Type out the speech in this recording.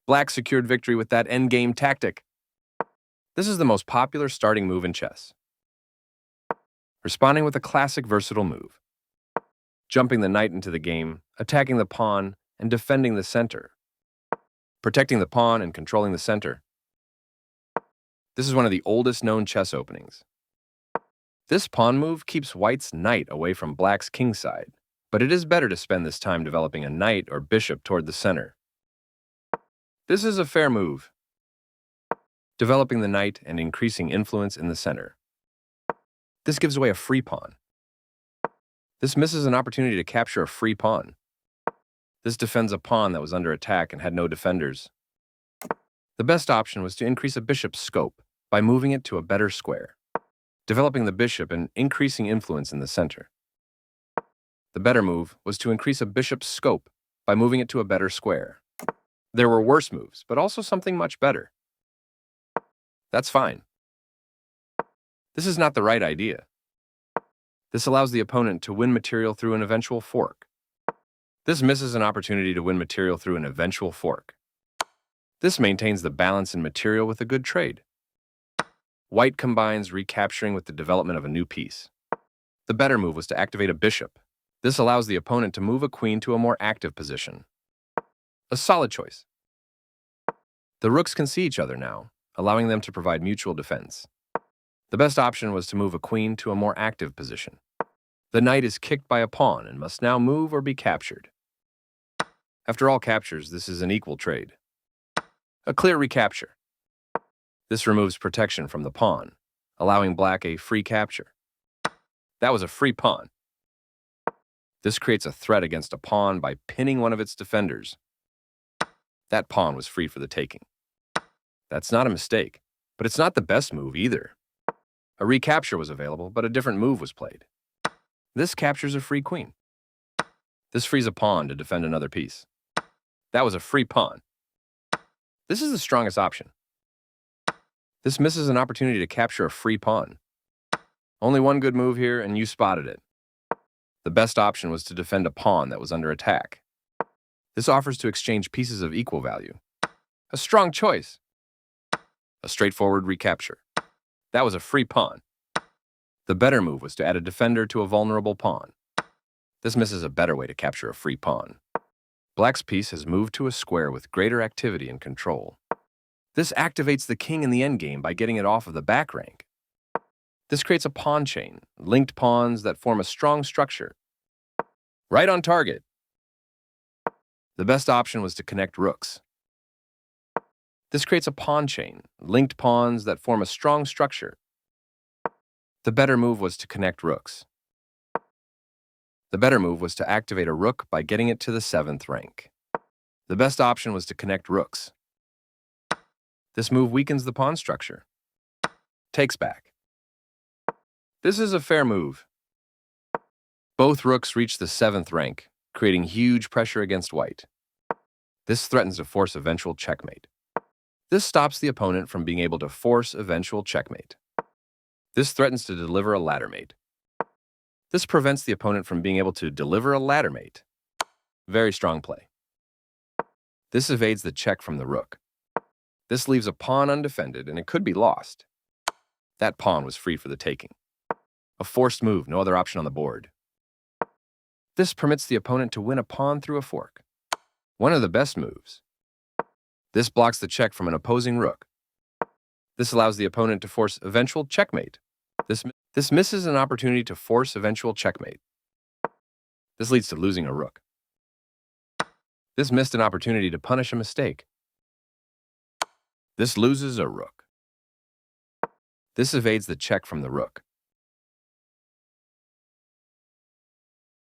Black secured victory with that endgame tactic. This is the most popular starting move in chess. Responding with a classic versatile move. Jumping the knight into the game, attacking the pawn, and defending the center. Protecting the pawn and controlling the center. This is one of the oldest known chess openings. This pawn move keeps white's knight away from black's kingside, but it is better to spend this time developing a knight or bishop toward the center. This is a fair move. Developing the knight and increasing influence in the center. This gives away a free pawn. This misses an opportunity to capture a free pawn. This defends a pawn that was under attack and had no defenders. The best option was to increase a bishop's scope by moving it to a better square, developing the bishop and increasing influence in the center. The better move was to increase a bishop's scope by moving it to a better square. There were worse moves, but also something much better. That's fine. This is not the right idea. This allows the opponent to win material through an eventual fork. This misses an opportunity to win material through an eventual fork. This maintains the balance in material with a good trade. White combines recapturing with the development of a new piece. The better move was to activate a bishop. This allows the opponent to move a queen to a more active position. A solid choice. The rooks can see each other now, allowing them to provide mutual defense. The best option was to move a queen to a more active position. The knight is kicked by a pawn and must now move or be captured. After all captures, this is an equal trade. A clear recapture. This removes protection from the pawn, allowing black a free capture. That was a free pawn. This creates a threat against a pawn by pinning one of its defenders. That pawn was free for the taking. That's not a mistake, but it's not the best move either. A recapture was available, but a different move was played. This captures a free queen. This frees a pawn to defend another piece. That was a free pawn. This is the strongest option. This misses an opportunity to capture a free pawn. Only one good move here, and you spotted it. The best option was to defend a pawn that was under attack. This offers to exchange pieces of equal value. A strong choice. A straightforward recapture. That was a free pawn. The better move was to add a defender to a vulnerable pawn. This misses a better way to capture a free pawn. Black's piece has moved to a square with greater activity and control. This activates the king in the endgame by getting it off of the back rank. This creates a pawn chain, linked pawns that form a strong structure. Right on target. The best option was to connect rooks. This creates a pawn chain, linked pawns that form a strong structure. The better move was to connect rooks. The better move was to activate a rook by getting it to the 7th rank. The best option was to connect rooks. This move weakens the pawn structure. Takes back. This is a fair move. Both rooks reach the 7th rank, creating huge pressure against white. This threatens to force eventual checkmate. This stops the opponent from being able to force eventual checkmate. This threatens to deliver a ladder mate. This prevents the opponent from being able to deliver a ladder mate. Very strong play. This evades the check from the rook. This leaves a pawn undefended, and it could be lost. That pawn was free for the taking. A forced move, no other option on the board. This permits the opponent to win a pawn through a fork. One of the best moves. This blocks the check from an opposing rook. This allows the opponent to force eventual checkmate. This misses an opportunity to force eventual checkmate. This leads to losing a rook. This missed an opportunity to punish a mistake. This loses a rook. This evades the check from the rook.